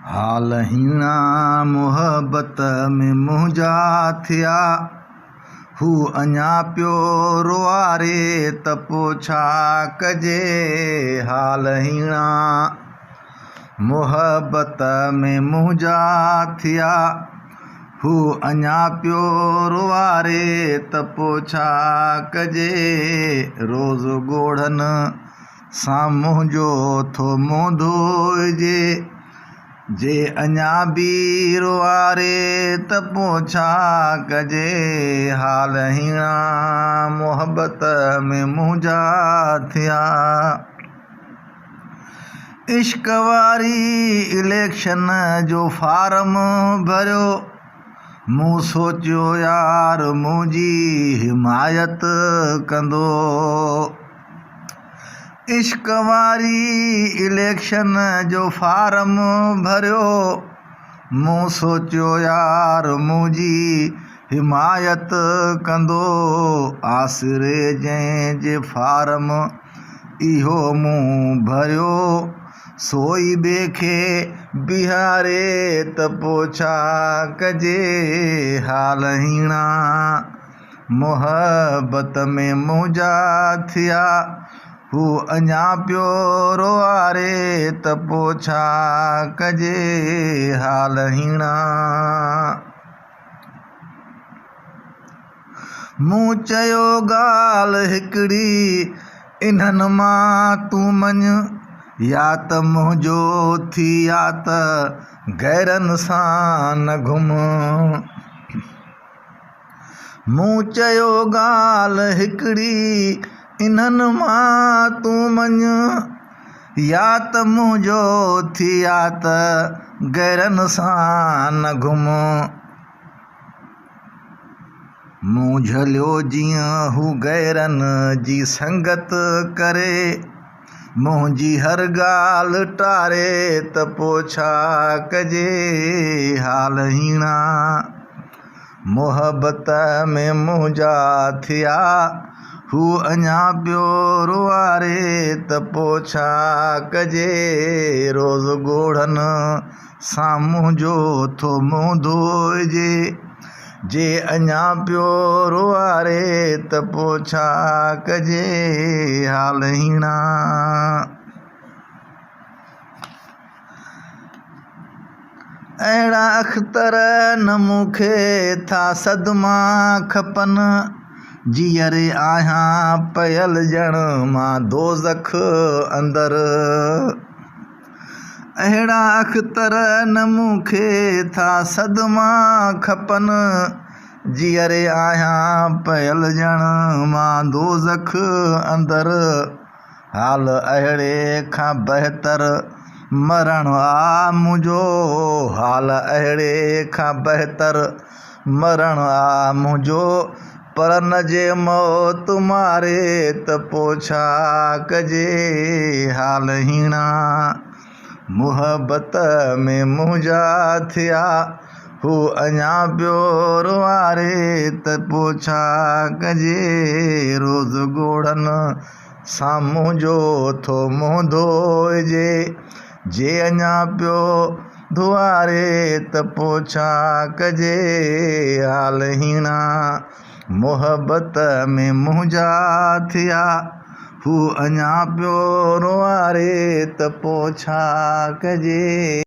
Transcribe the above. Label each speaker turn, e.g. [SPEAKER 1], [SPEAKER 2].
[SPEAKER 1] हाल हीणा मुहबत में मुंहिंजा थिया। हू अञा पियो रुआरे त पोइ छा कजे। हाल हीणा मुहबत में मुंहिंजा थिया। हू अञा पियो रुआरे त पोइ छा कजे। रोज़ ॻोढ़नि सां मुंहिंजो थो मुंहुं धोइजे। जे अञा बि रुआरे त पोइ छा कजे। हाल हीणा मुहबत में मुंहिंजा थिया। इश्क वारी इलेक्शन जो फारम भरियो। मूं सोचियो यार मुंहिंजी हिमायत कंदो। इश्क वारी इलेक्शन जो फारम भरियो। मूं सोचियो यार मुंहिंजी हिमायत कंदो। आसिरे जंहिंजे फारम इहो मूं भरियो। सोई ॿिए खे बिहारे त पोइ छा कजे। हाल हीणा मुहबत में मुंहिंजा थिया। हू अञा पियो रुआरे त पोइ छा कजे। हाल हीणा मूं चयो ॻाल्हि हिकिड़ी इन्हनि मां तूं मञ। या त मुंहिंजो थी या त गैरनि सां न घुम। मूं चयो ॻाल्हि हिकिड़ी इन्हनि मां तूं मञ। या त मुंहिंजो थी या त गैरनि सां न घुम। मूं झलियो जीअं हू गैरनि जी संगत करे। मुंहिंजी हर ॻाल्हि टारे त पोइ छा कजे। हाल हीणा मुहबत में मुंहिंजा थिया। हू अञा पियो रुआरे त पोइ छा कजे। रोज़ ॻोढ़नि सां मुंहिंजो थो मुंहुं धोइजे। जे अञा पियो रुआरे त पोइ छा कजे। हाल हीणा अहिड़ा अख़तर न मूंखे था सदमा खपनि। जीअरे आहियां पयल ॼण मां दोज़ख अंदरि। अहिड़ा अख़तर न मूंखे था सदमा खपनि। जीअरे आहियां पयल ॼण मां दोज़ख अंदरि। हाल अहिड़े खां बहितर मरण आ मुंहिंजो। हाल अहिड़े खां बहितर मरण आ मुंहिंजो। पर न जे मौत मारे त पोइ छा कजे। हाल हीणा मुहबत में मुंहिंजा थिया। हू अञा पियो रुआरे त पोइ छा कजे। रोज़ ॻोढ़नि सां मुंहिंजो थो मुंहुं धोइजे। जे अञा पियो धुआरे त पोइ छा कजे। हाल हीणा मुहबत में मुंहिंजा थिया। हू अञा पियो रुआरे त पोइ छा कजे।